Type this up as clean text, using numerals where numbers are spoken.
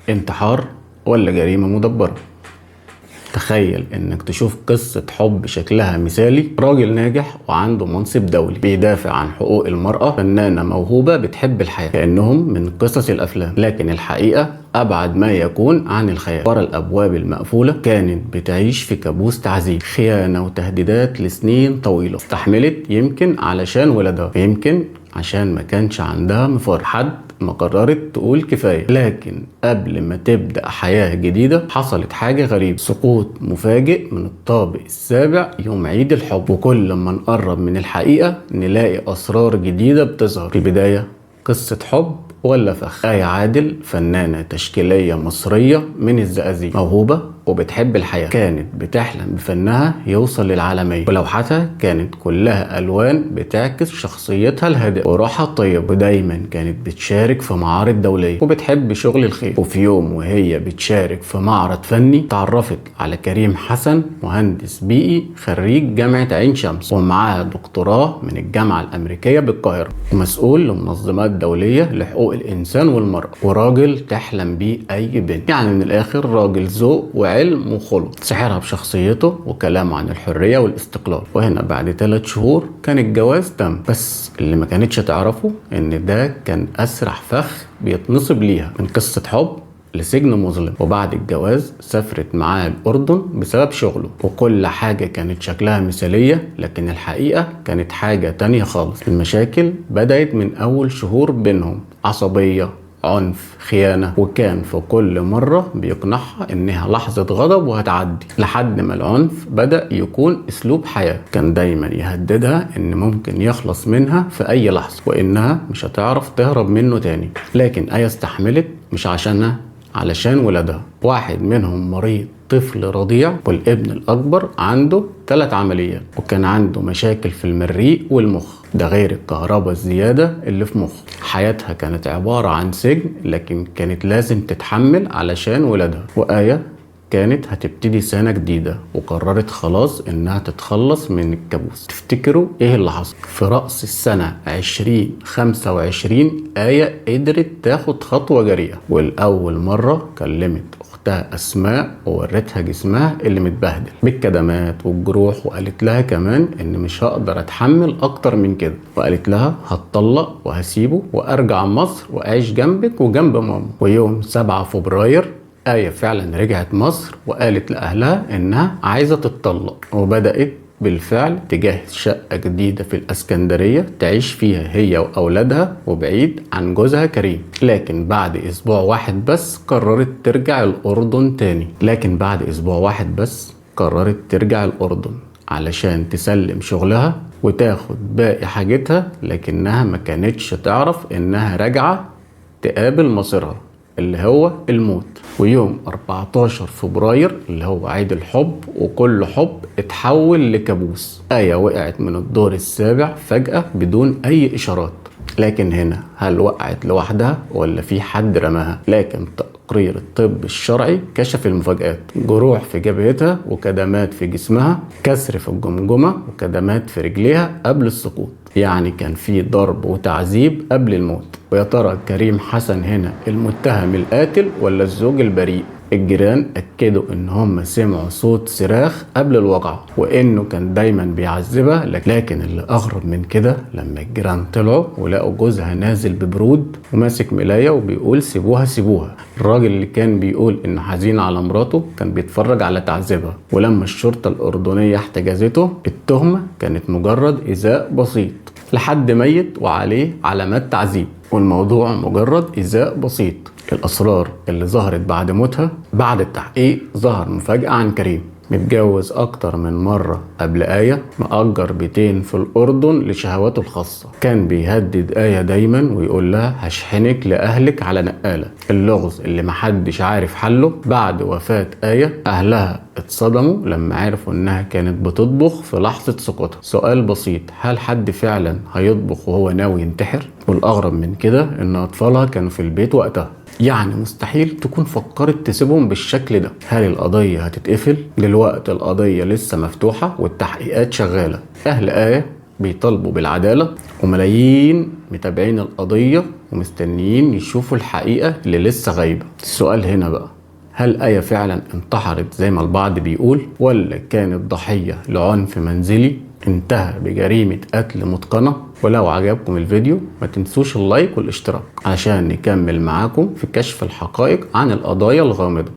انتحار ولا جريمة مدبرة؟ تخيل انك تشوف قصة حب شكلها مثالي، راجل ناجح وعنده منصب دولي بيدافع عن حقوق المرأة، فنانة موهوبة بتحب الحياة، كأنهم من قصص الافلام. لكن الحقيقة ابعد ما يكون عن الخيال. ورا الابواب المقفولة كانت بتعيش في كابوس تعذيب، خيانة وتهديدات لسنين طويلة. استحملت يمكن علشان ولدها، يمكن عشان ما كانش عندها مفر، حد ما قررت تقول كفاية. لكن قبل ما تبدأ حياة جديدة حصلت حاجة غريبة، سقوط مفاجئ من الطابق السابع يوم عيد الحب. وكل ما نقرب من الحقيقة نلاقي أسرار جديدة بتظهر. في البداية قصة حب ولا فخ. آية عادل فنانة تشكيلية مصرية من الزقازيق، موهوبة وبتحب الحياة، كانت بتحلم بفنها يوصل للعالمية، ولوحاتها كانت كلها ألوان بتعكس شخصيتها الهادئة وروحها الطيبة، ودايما كانت بتشارك في معارض دولية وبتحب شغل الخير. وفي يوم وهي بتشارك في معرض فني تعرفت على كريم حسن، مهندس بيئي خريج جامعة عين شمس ومعاه دكتوراه من الجامعة الأمريكية بالقاهرة، ومسؤول لمنظمات دولية لحقوق الإنسان والمرأة، وراجل تحلم بيه أي بنت. يعني من الآخر راجل ذوق وعلم وخلق، سحرها بشخصيته وكلامه عن الحرية والاستقلال. وهنا بعد 3 شهور كان الجواز تم، بس اللي ما كانتش تعرفه ان ده كان اسرع فخ بيتنصب ليها، من قصة حب لسجن مظلم. وبعد الجواز سافرت معاه الأردن بسبب شغله، وكل حاجة كانت شكلها مثالية، لكن الحقيقة كانت حاجة تانية خالص. المشاكل بدأت من أول شهور بينهم، عصبية، عنف، خيانة، وكان في كل مرة بيقنعها انها لحظة غضب وهتعدي، لحد ما العنف بدأ يكون اسلوب حياة. كان دايما يهددها ان ممكن يخلص منها في اي لحظة وانها مش هتعرف تهرب منه تاني. لكن آية استحملت، مش عشانها، علشان ولادها. واحد منهم مريض، طفل رضيع، والابن الأكبر عنده 3 عمليات، وكان عنده مشاكل في المريء والمخ، ده غير الكهرباء الزيادة اللي في مخه. حياتها كانت عبارة عن سجن، لكن كانت لازم تتحمل علشان ولادها. وآية كانت هتبتدي سنة جديدة وقررت خلاص انها تتخلص من الكابوس. تفتكروا ايه اللي حصل؟ في رأس السنة 2025 آية قدرت تاخد خطوة جريئة، والأول مرة كلمت أختها أسماء وورتها جسمها اللي متبهدل بالكدمات والجروح، وقالت لها كمان ان مش هقدر اتحمل اكتر من كده، وقالت لها هتطلق وهسيبه وارجع مصر واعيش جنبك وجنب ماما. ويوم 7 فبراير آية فعلا رجعت مصر وقالت لأهلها إنها عايزة تتطلق، وبدأت بالفعل تجهز شقة جديدة في الإسكندرية تعيش فيها هي وأولادها وبعيد عن جوزها كريم. لكن بعد أسبوع واحد بس قررت ترجع الأردن تاني. علشان تسلم شغلها وتاخد باقي حاجتها، لكنها ما كانتش تعرف إنها راجعة تقابل مصيرها اللي هو الموت. ويوم 14 فبراير اللي هو عيد الحب وكل حب اتحول لكابوس. آية وقعت من الدور السابع فجأة بدون أي إشارات. لكن هنا هل وقعت لوحدها ولا في حد رماها؟ لكن تقرير الطب الشرعي كشف المفاجآت، جروح في جبهتها وكدمات في جسمها، كسر في الجمجمة وكدمات في رجليها قبل السقوط. يعني كان في ضرب وتعذيب قبل الموت. ويا ترى كريم حسن هنا المتهم القاتل ولا الزوج البريء؟ الجيران أكدوا إن هم سمعوا صوت صراخ قبل الوقعة، وإنه كان دايما بيعذبها. لكن اللي أغرب من كده لما الجيران طلعوا ولقوا جوزها نازل ببرود وماسك ملاية وبيقول سيبوها سيبوها. الراجل اللي كان بيقول إنه حزين على مراته كان بيتفرج على تعذيبها. ولما الشرطة الأردنية احتجزته، التهمة كانت مجرد إيذاء بسيط لحد ميت وعليه علامات تعذيب، والموضوع مجرد إيذاء بسيط. الأسرار اللي ظهرت بعد موتها، بعد التحقيق ظهر مفاجأة عن كريم، متجوز أكتر من مرة قبل آية، مأجر بيتين في الأردن لشهواته الخاصة، كان بيهدد آية دايما ويقول لها هشحنك لأهلك على نقالة. اللغز اللي محدش عارف حله، بعد وفاة آية أهلها اتصدموا لما عرفوا إنها كانت بتطبخ في لحظة سقوطها. سؤال بسيط، هل حد فعلا هيطبخ وهو ناوي ينتحر؟ والأغرب من كده إن أطفالها كانوا في البيت وقتها، يعني مستحيل تكون فكرت تسيبهم بالشكل ده. هل القضية هتتقفل؟ دلوقتي القضية لسه مفتوحة والتحقيقات شغالة. أهل آية بيطالبوا بالعدالة، وملايين متابعين القضية ومستنيين يشوفوا الحقيقة اللي لسه غايبة. السؤال هنا بقى، هل آية فعلا انتحرت زي ما البعض بيقول، ولا كانت ضحية لعنف منزلي انتهى بجريمة قتل متقنة؟ ولو عجبكم الفيديو ما تنسوش اللايك والاشتراك عشان نكمل معاكم في كشف الحقائق عن القضايا الغامضة.